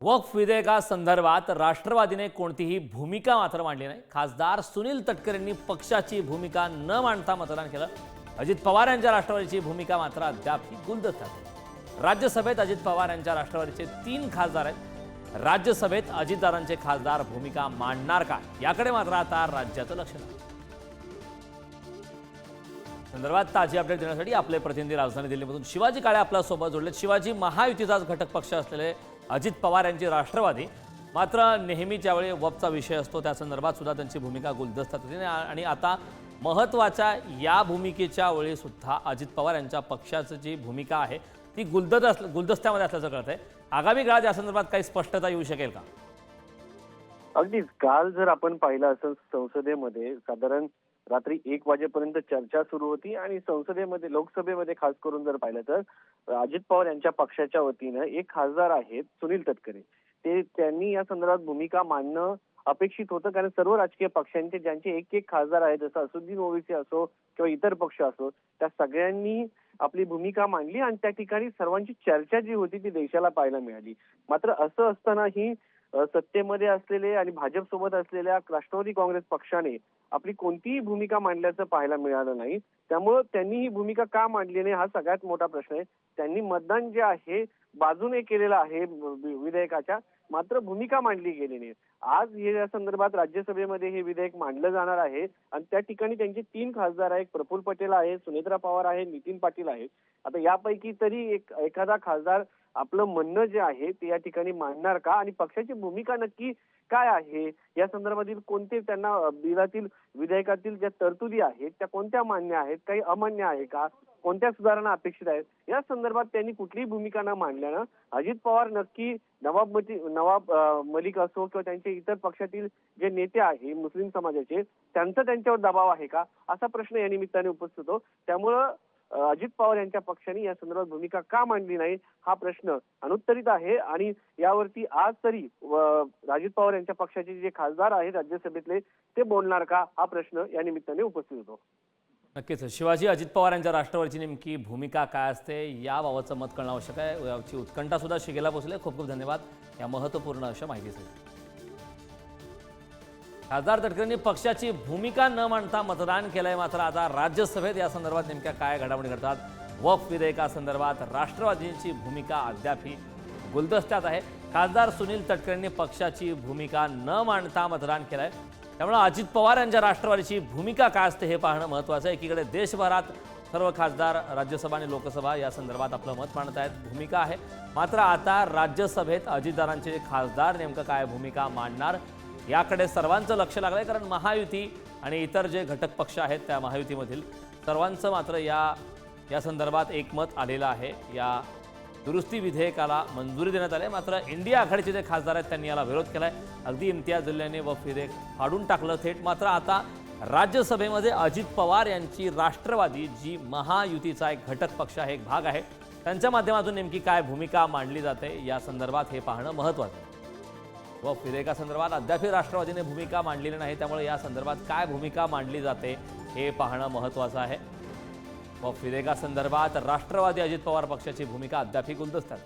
वक्फ विधेयकासंदर्भात राष्ट्रवादीने कोणतीही भूमिका मात्र मांडली नाही। खासदार सुनील तटकरेंनी पक्षाची भूमिका न मांडता मतदान केलं। अजित पवार यांच्या राष्ट्रवादीची भूमिका मात्र अद्यापही गुलदस्त्यात आहे। राज्यसभेत अजित पवार यांच्या राष्ट्रवादीचे 3 खासदार आहेत। राज्यसभेत अजितदारांचे खासदार भूमिका मांडणार का याकडे मात्र आता राज्याचं लक्ष आहे। संदर्भात ताजी अपडेट देण्यासाठी आपले प्रतिनिधी राजधानी दिल्लीमधून शिवाजी काळे आपल्या सोबत जोडले। शिवाजी, महायुतीचाच घटक पक्ष असलेले अजित पवार यांची राष्ट्रवादी मात्र नेहमीच्या वेळी वक्फचा विषय असतो त्या संदर्भात सुद्धा त्यांची भूमिका गुलदस्त्यात होती आणि आता महत्त्वाच्या या भूमिकेच्या वेळी सुद्धा अजित पवार यांच्या पक्षाची जी भूमिका आहे ती गुलदस्त्यामध्ये असल्याचं कळतंय। आगामी काळात या संदर्भात काही स्पष्टता येऊ शकेल का? अगदीच काल जर आपण पाहिलं असं संसदेमध्ये साधारण रात्री 1 वाजेपर्यंत चर्चा सुरू होती आणि संसदेमध्ये लोकसभेमध्ये खास करून जर पाहिलं तर अजित पवार यांच्या पक्षाच्या वतीनं एक खासदार आहेत सुनील तटकरे, त्यांनी या संदर्भात भूमिका मांडणं अपेक्षित होतं, कारण सर्व राजकीय पक्षांचे ज्यांचे एक खासदार आहेत जसं असुद्दीन ओवैसी असो किंवा इतर पक्ष असो त्या सगळ्यांनी आपली भूमिका मांडली आणि त्या ठिकाणी सर्वांची चर्चा जी होती ती देशाला पाहायला मिळाली। मात्र असं असतानाही सत्तेमध्ये असलेले आणि भाजप सोबत असलेल्या राष्ट्रवादी काँग्रेस पक्षाने आपली कोणतीही भूमिका मांडल्याचं पाहायला मिळालं नाही। त्यामुळे त्यांनी ही भूमिका का मांडली नाही हा सगळ्यात मोठा प्रश्न आहे। त्यांनी मतदान जे आहे बाजूने केलेलं आहे विधेयकाच्या, मात्र भूमिका मांडली गेली नाही। आज या संदर्भात राज्यसभेमध्ये हे विधेयक मांडलं जाणार आहे आणि त्या ठिकाणी त्यांचे 3 खासदार आहेत, प्रफुल्ल पटेल आहे, सुनेत्रा पवार आहे, नितीन पाटील आहे। आता यापैकी तरी एखादा खासदार आपलं म्हणणं जे आहे ते या ठिकाणी मांडणार का आणि पक्षाची भूमिका नक्की काय आहे, या संदर्भातील कोणते त्यांना बिलातील विधेयकातील ज्या तरतुदी आहेत त्या कोणत्या मान्य आहेत, काही अमान्य आहे का, कोणत्या सुधारणा अपेक्षित आहेत, या संदर्भात त्यांनी कुठलीही भूमिका न मांडल्यानं अजित पवार नक्की नवाब मलिक असो किंवा त्यांचे इतर पक्षातील जे नेते आहे मुस्लिम समाजाचे त्यांचा त्यांच्यावर दबाव आहे का असा प्रश्न या निमित्ताने उपस्थित होतो। त्यामुळं अजित पवार यांच्या पक्षाने या संदर्भात भूमिका का मांडली नाही हा प्रश्न अनुत्तरित आहे आणि यावरती आज तरी अजित पवार यांच्या पक्षाचे जे खासदार आहेत राज्यसभेतले ते बोलणार का हा प्रश्न या निमित्ताने उपस्थित होतो। नक्कीच शिवाजी, अजित पवार यांच्या राष्ट्रवादीची नेमकी भूमिका काय असते याबाबतचं मत कळणं आवश्यक आहे। याची उत्कंठा सुद्धा शिगेला पोहोचली। खूप खूप धन्यवाद या महत्त्वपूर्ण अशा माहितीसाठी। खासदार तटकरेंनी पक्षाची भूमिका न मांडता मतदान केलंय, मात्र आता राज्यसभेत या संदर्भात नेमक्या काय घडामोडी घडतात वक्फ विधेयकासंदर्भात राष्ट्रवादीची भूमिका अद्यापही गुलदस्त्यात आहे। खासदार सुनील तटकरेंनी पक्षाची भूमिका न मांडता मतदान केलंय, त्यामुळे अजित पवार यांच्या राष्ट्रवादीची भूमिका काय असते हे पाहणं महत्त्वाचं आहे। एकीकडे देशभरात सर्व खासदार राज्यसभा आणि लोकसभा या संदर्भात आपलं मत मांडत आहेत, भूमिका आहे, मात्र आता राज्यसभेत अजितदारांचे खासदार नेमकं काय भूमिका मांडणार याकडे सर्वांचं लक्ष लागलंय। कारण महायुती आणि इतर जे घटक पक्ष आहेत त्या महायुतीमधील सर्वांचं मात्र या संदर्भात एकमत आलेलं आहे। या दुरुस्ती विधेयकाला मंजुरी देण्यात आली, मात्र इंडिया आघाडीचे जे खासदार आहेत त्यांनी याला विरोध केलाय। अगदी इम्तियाज जलील वक्फ विधेयक फाडून टाकलं थेट। मात्र आता राज्यसभेमध्ये अजित पवार यांची राष्ट्रवादी जी महायुतीचा एक घटक पक्ष आहे, एक भाग आहे, त्यांच्या माध्यमातून नेमकी काय भूमिका मांडली जाते या संदर्भात हे पाहणं महत्त्वाचं आहे। वक्फ विधेयकासंदर्भात अद्याप राष्ट्रवादीने भूमिका मांडलेली नाही, त्यामुळे या संदर्भात काय भूमिका मांडली जाते हे पाहणं महत्त्वाचं आहे। वक्फ विधेयकासंदर्भात राष्ट्रवादी अजित पवार पक्षाची भूमिका अद्याप गुलदस्त्यात।